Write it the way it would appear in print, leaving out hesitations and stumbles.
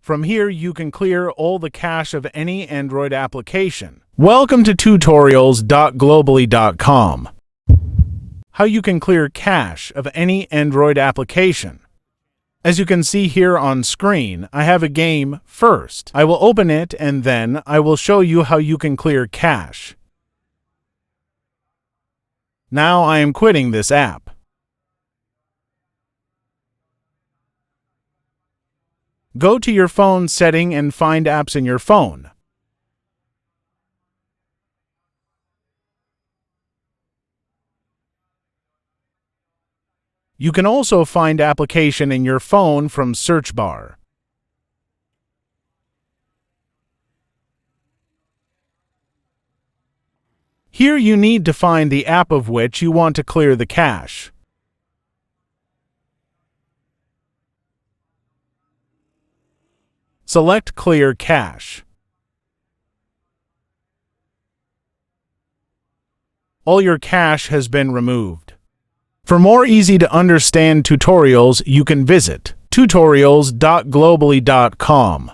From here, you can clear all the cache of any Android application. Welcome to tutorials.globally.com. How you can clear cache of any Android application. As you can see here on screen, I have a game first. I will open it and then I will show you how you can clear cache. Now I am quitting this app. Go to your phone setting and find apps in your phone. You can also find application in your phone from search bar. Here you need to find the app of which you want to clear the cache. Select Clear Cache. All your cache has been removed. For more easy-to-understand tutorials, you can visit tutorials.globally.com.